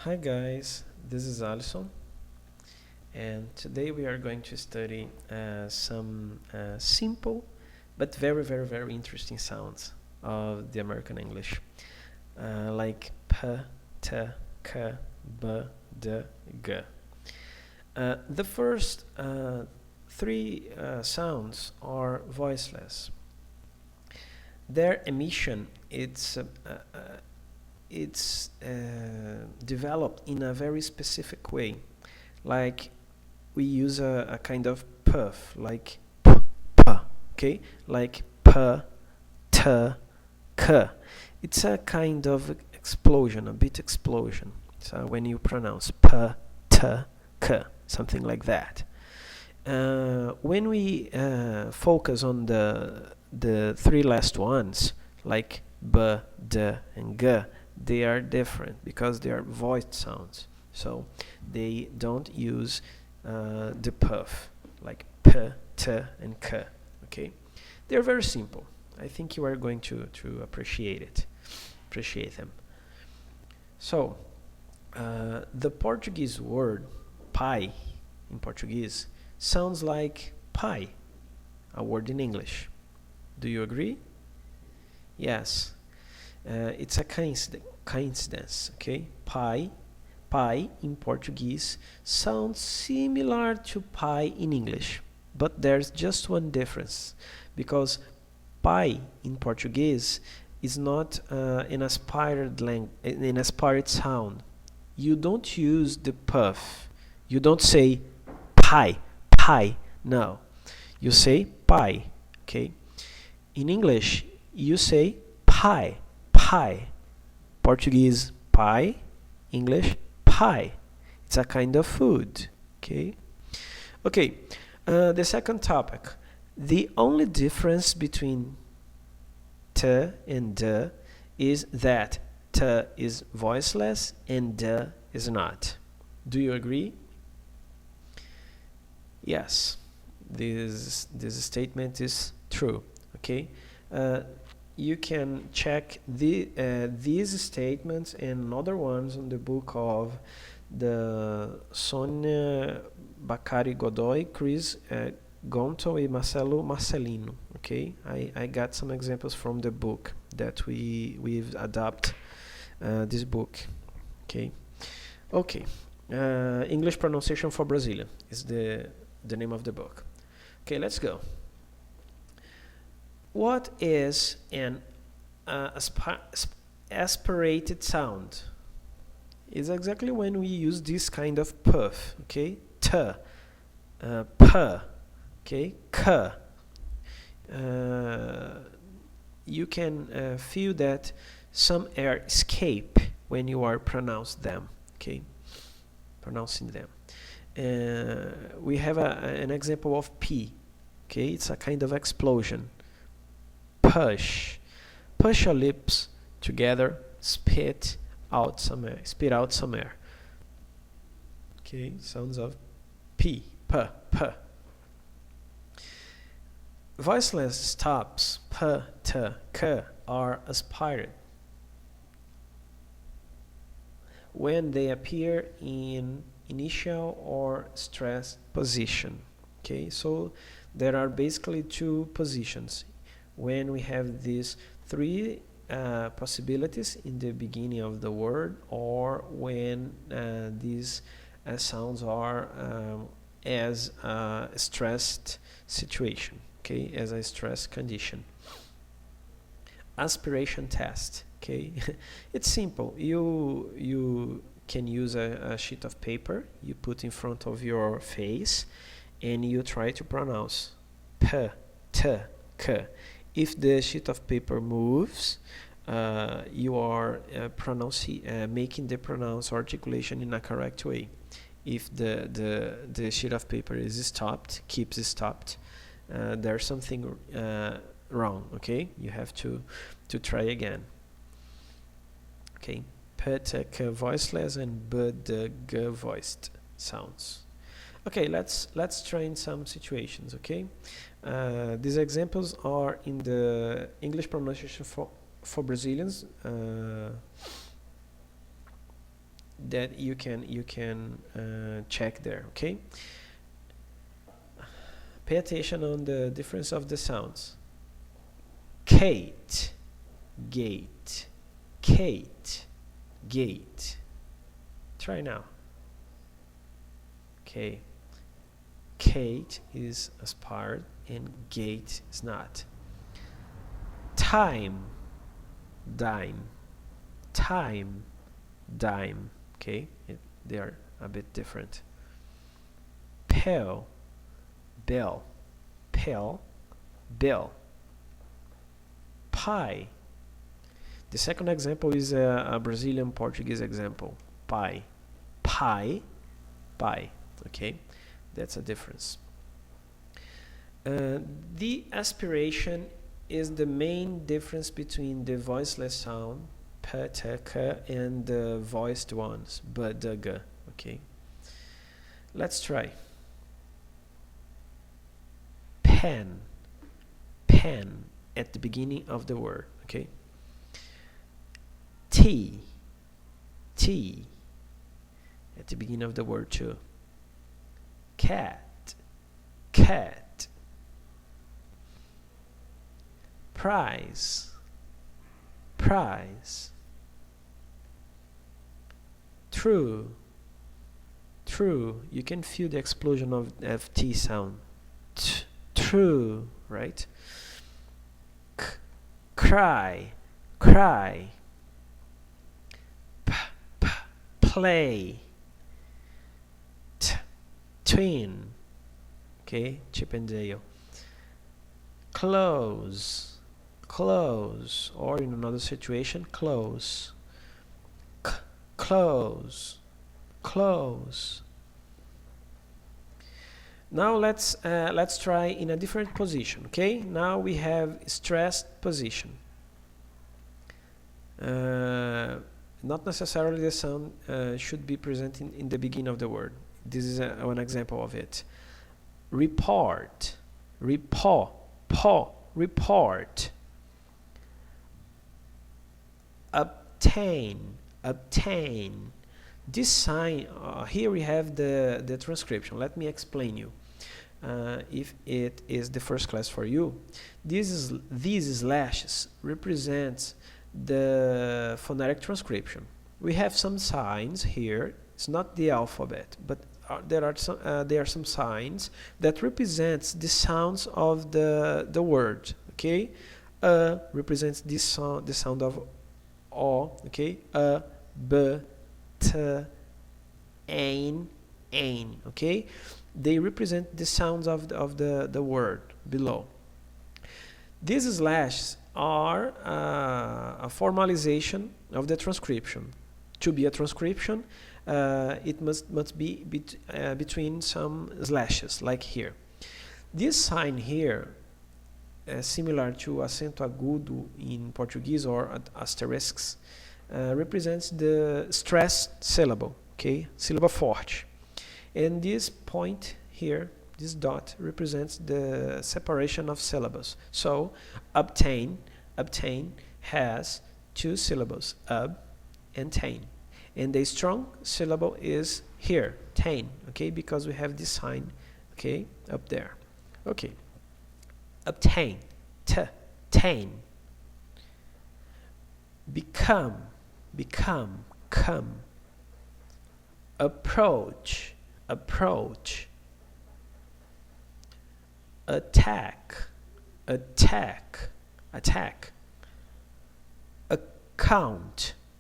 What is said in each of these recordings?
Hi guys, this is Alison, and today we are going to study some simple but very interesting sounds of the American English, like p, t, k, b, d, g. The first three sounds are voiceless. Their emission it's developed in a very specific way. Like we use a kind of puff, like p, p, okay, like p, t, k. It's a kind of explosion, a bit explosion. So when you pronounce p, t, k, something like that. When we focus on the three last ones, like b, d, and g, they are different because they are voiced sounds. So they don't use the puff, like p, t, and k. Okay, they're very simple. I think you are going to appreciate them. So the Portuguese word pai in Portuguese sounds like pie, a word in English. Do you agree? Yes. It's a coincidence, okay? Pai in Portuguese sounds similar to pie in English, but there's just one difference, because pai in Portuguese is not an aspired sound. You don't use the puff. You don't say pie, no. You say pie, okay? In English, you say pie. Portuguese pie, English pie. It's a kind of food, okay? Okay, the second topic. The only difference between t and d is that t is voiceless and d is not. Do you agree? Yes, this statement is true, okay? You can check these statements and other ones on the book of the Sonia Bacari Godoy, Chris Gonto and Marcelo Marcelino. Okay, I got some examples from the book that we've adapted this book. Okay, English pronunciation for Brazilian is the name of the book. Okay, let's go. What is an aspirated sound? It's exactly when we use this kind of puff, okay? T, p, okay? K. You can feel that some air escape when you are pronouncing them, okay? Pronouncing them. We have an example of P, okay? It's a kind of explosion. Push your lips together, spit out some air. Okay, sounds of p. Voiceless stops p, t, k are aspired when they appear in initial or stressed position. Okay, so there are basically two positions when we have these three possibilities in the beginning of the word, or when these sounds are as a stressed situation, okay, as a stress condition. Aspiration test, okay. It's simple. You can use a sheet of paper, you put in front of your face, and you try to pronounce p, t, k. If the sheet of paper moves, you are making the pronounce articulation in a correct way. If the sheet of paper is keeps stopped, there's something wrong, okay? You have to try again. Okay, p, t, k voiceless and b, d, g voiced sounds. Okay, let's try in some situations, okay? These examples are in the English pronunciation for Brazilians. that you can check there. Okay, pay attention on the difference of the sounds. Kate, gate, Kate, gate. Try now. Okay, Kate is aspired and gate is not. Time, dime, time, dime. Okay, they are a bit different. Pale, bell, pale, bell. Pie. The second example is a Brazilian Portuguese example. Pie, pie, pie. Okay, that's a difference. The aspiration is the main difference between the voiceless sound p, t, k and the voiced ones b, d, g. Okay, let's try. Pen, pen at the beginning of the word. Okay, tea, tea at the beginning of the word too. Cat, cat. Prize, prize. True, true. You can feel the explosion of T sound. True, right? Cry, cry. Play. Twin. Okay, Chip and Dale. Close, close, or in another situation, close. Close, close. Now let's try in a different position. Okay, now we have stressed position. Not necessarily the sound should be present in the beginning of the word. This is one example of it. Report, report, report. Obtain, obtain. This sign here we have the transcription. Let me explain you. If it is the first class for you, these slashes represents the phonetic transcription. We have some signs here. It's not the alphabet, but there are some signs that represents the sounds of the word. Okay, represents this sound, the sound of o. Okay, b, t, ein. Okay, they represent the sounds of the word below. These slashes are a formalization of the transcription. To be a transcription, it must be between some slashes, like here. This sign here, similar to acento agudo in Portuguese or asterisks, represents the stressed syllable, okay, syllable forte. And this point here, this dot, represents the separation of syllables. So, obtain has two syllables, ob and tain. And the strong syllable is here, tain, okay, because we have this sign, okay, up there. Okay, obtain, tain. Become, come. Approach, attack.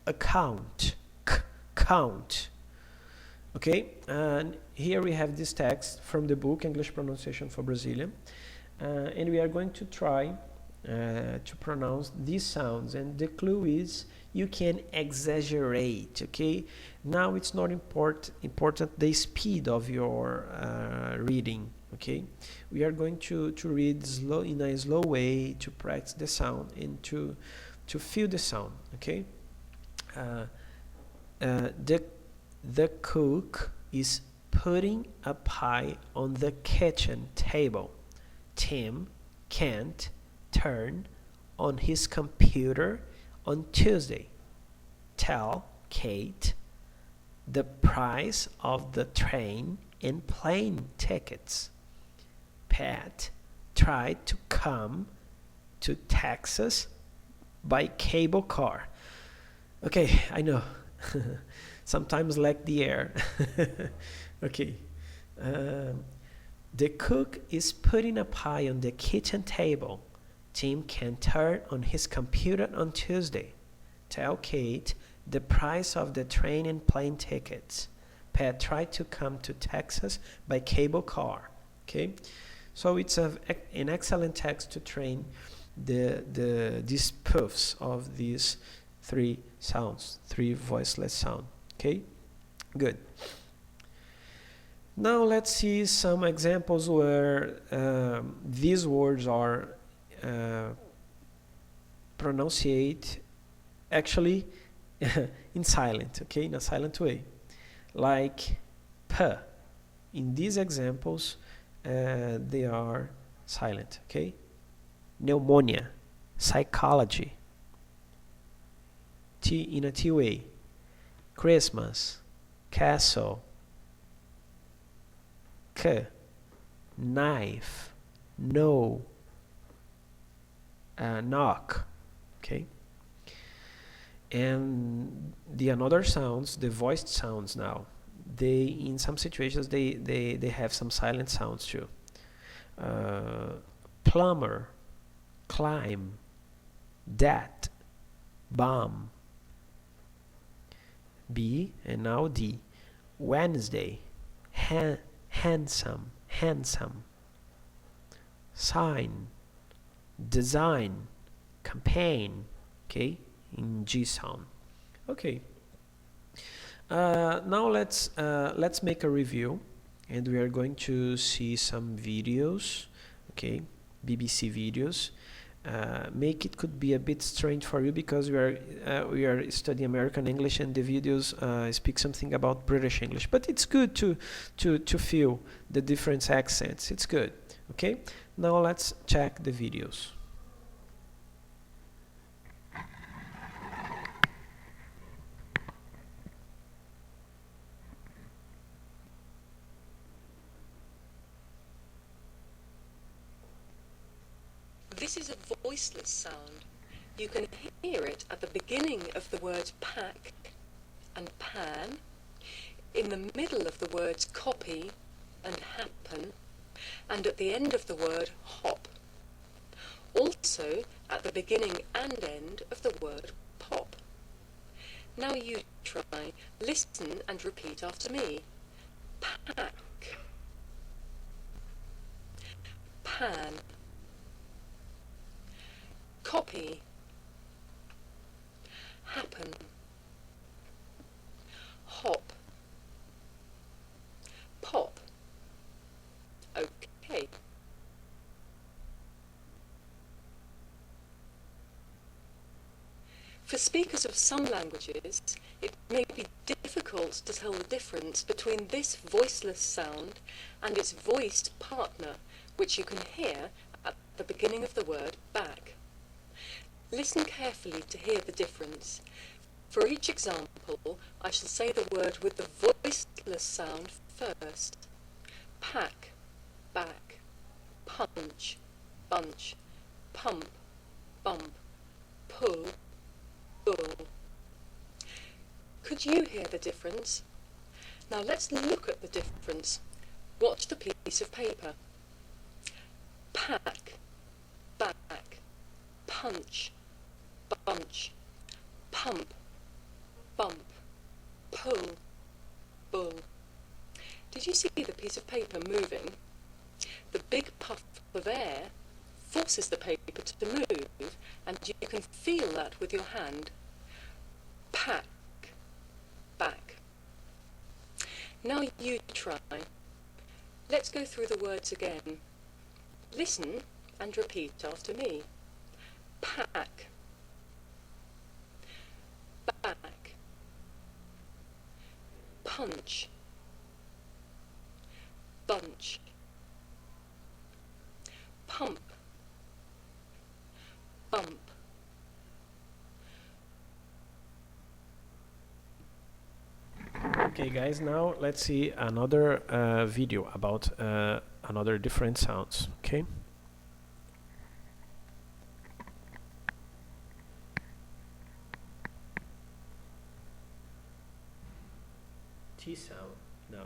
Account, count. Okay, and here we have this text from the book English Pronunciation for Brazilian, and we are going to try to pronounce these sounds, and the clue is you can exaggerate. Okay, now it's not important the speed of your reading. Okay, we are going to read slow, in a slow way, to practice the sound and to feel the sound. Okay, the cook is putting a pie on the kitchen table. Tim can't turn on his computer on Tuesday. Tell Kate the price of the train and plane tickets. Pat tried to come to Texas by cable car. Okay, I know. Sometimes lack the air. Okay. The cook is putting a pie on the kitchen table. Tim can turn on his computer on Tuesday. Tell Kate the price of the train and plane tickets. Pat tried to come to Texas by cable car. Okay, so it's an excellent text to train these puffs of these three sounds, three voiceless sound. Okay, good. Now let's see some examples where these words are pronunciated actually in silent, okay, in a silent way, like p. In these examples, they are silent, okay? Pneumonia, psychology, T in a T way, Christmas, castle, k, knife, no, knock, okay? And the another sounds, the voiced sounds now, they in some situations they have some silent sounds too. Plumber, climb, dat, bomb, B, and now D. Wednesday, handsome, handsome, sign, design, campaign, okay, in G sound. Okay. Now let's make a review, and we are going to see some videos, okay, BBC videos. Make it could be a bit strange for you because we are studying American English, and the videos speak something about British English, but it's good to feel the different accents. It's good. Okay, now let's check the videos. This is a voiceless sound. You can hear it at the beginning of the words pack and pan, in the middle of the words copy and happen, and at the end of the word hop. Also at the beginning and end of the word pop. Now you try. Listen and repeat after me. Pack, pan, copy, happen, hop, pop. Okay. For speakers of some languages, it may be difficult to tell the difference between this voiceless sound and its voiced partner, which you can hear at the beginning of the word back. Listen carefully to hear the difference. For each example, I shall say the word with the voiceless sound first. Pack, back, punch, bunch, pump, bump, pull, bull. Could you hear the difference? Now let's look at the difference. Watch the piece of paper. Pack, back, punch, bunch, pump, bump, pull, bull. Did you see the piece of paper moving? The big puff of air forces the paper to move, and you can feel that with your hand. Pack, back. Now you try. Let's go through the words again. Listen and repeat after me. Pack, back, punch, bunch, pump, bump, Okay, guys, now let's see another video about another different sounds, okay? T sound, no.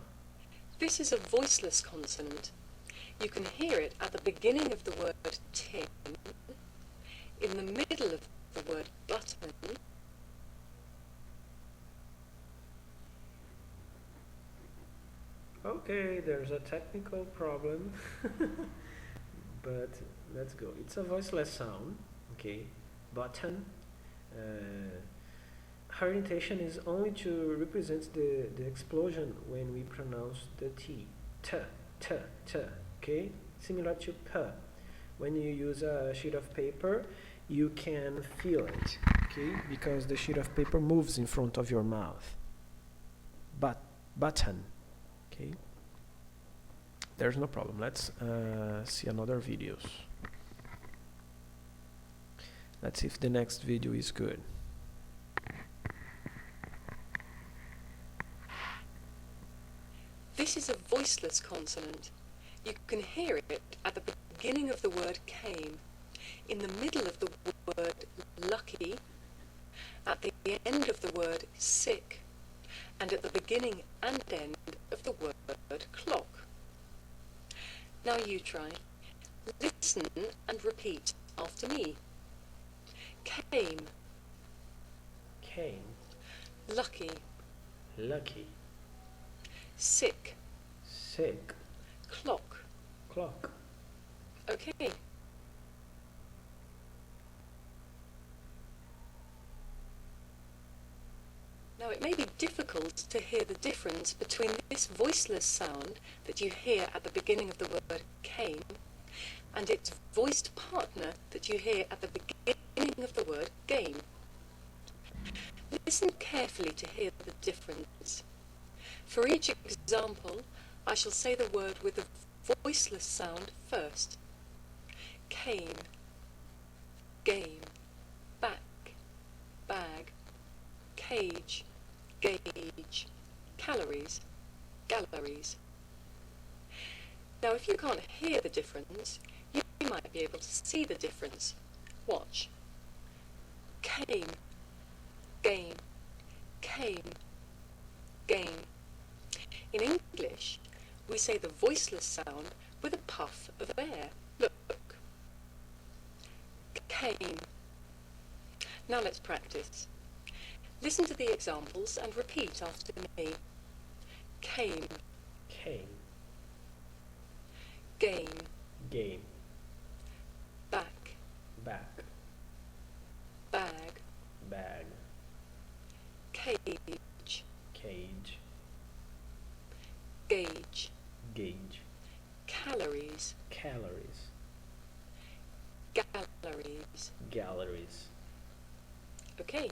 This is a voiceless consonant. You can hear it at the beginning of the word tin, in the middle of the word button, Okay, there's a technical problem, but let's go. It's a voiceless sound, okay? Button. Her intention is only to represent the explosion when we pronounce the T. T, T, T, okay? Similar to P. When you use a sheet of paper, you can feel it, okay? Because the sheet of paper moves in front of your mouth. Button. Okay, there's no problem. Let's see another videos. Let's see if the next video is good. This is a voiceless consonant. You can hear it at the beginning of the word came, in the middle of the word lucky, at the end of the word sick, and at the beginning and end of the word clock. Now you try. Listen and repeat after me. Came. Came. Lucky. Lucky. Sick. Sick. Clock. Clock. Okay. Now it may be difficult to hear the difference between this voiceless sound that you hear at the beginning of the word came and its voiced partner that you hear at the beginning of the word game. Listen carefully to hear the difference. For each example, I shall say the word with the voiceless sound first. Came, game, back, bag, cage, gauge, calories, galleries. Now if you can't hear the difference, you might be able to see the difference. Watch. Came, game, came, game. In English, we say the voiceless sound with a puff of air. Look. Came. Now let's practice. Listen to the examples and repeat after me. Came. Came. Game. Game. Back. Back. Bag. Bag. Cage. Cage. Gauge. Gauge. Calories. Calories. Galleries. Galleries. Okay.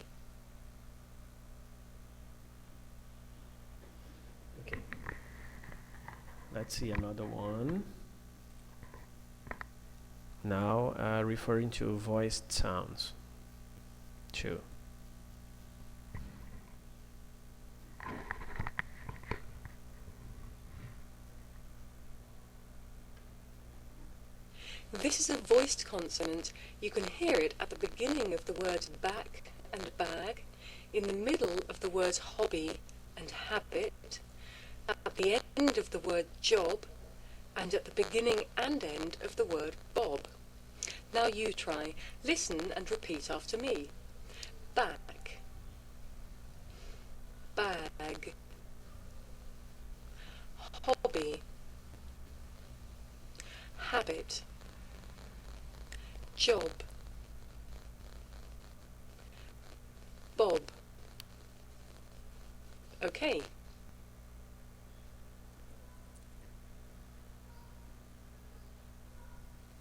Okay. Let's see another one. Now referring to voiced sounds. 2. This is a voiced consonant. You can hear it at the beginning of the words back and bag, in the middle of the words hobby and habit, at the end of the word job, and at the beginning and end of the word bob. Now you try. Listen and repeat after me. Back. Bag. Hobby. Habit. Job. Bob. Okay.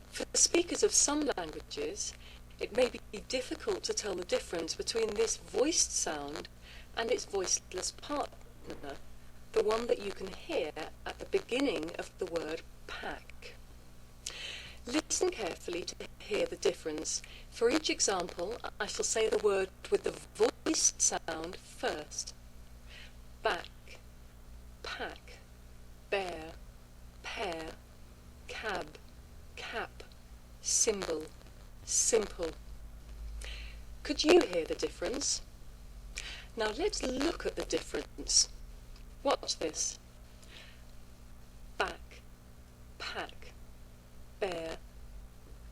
For the speakers of some languages, it may be difficult to tell the difference between this voiced sound and its voiceless partner, the one that you can hear at the beginning of the word pack. Listen carefully to hear the difference. For each example, I shall say the word with the voiced sound first. Back, pack, bear, pair, cab, cap, symbol, simple. Could you hear the difference? Now let's look at the difference. Watch this. Back, pack, bear,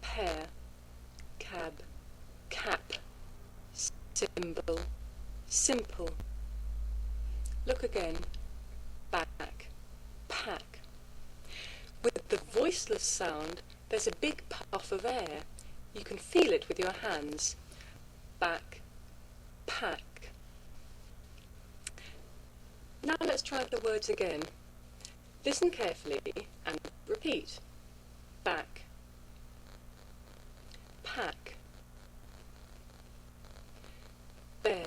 pair, cab, cap, symbol, simple. Look again. Back, pack. With the voiceless sound, there's a big puff of air. You can feel it with your hands. Back, pack. Now let's try the words again. Listen carefully and repeat. Back, pack, bear,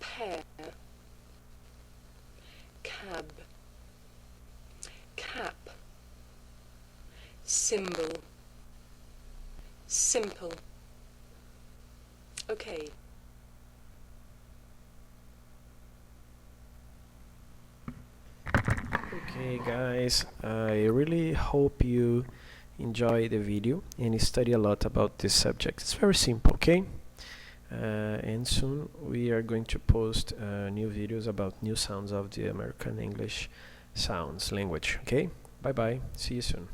pair, cab, cap, symbol, simple. Okay. Okay guys, I really hope you enjoy the video and study a lot about this subject. It's very simple, okay? And soon we are going to post new videos about new sounds of the American English sounds language, okay? Bye bye, see you soon.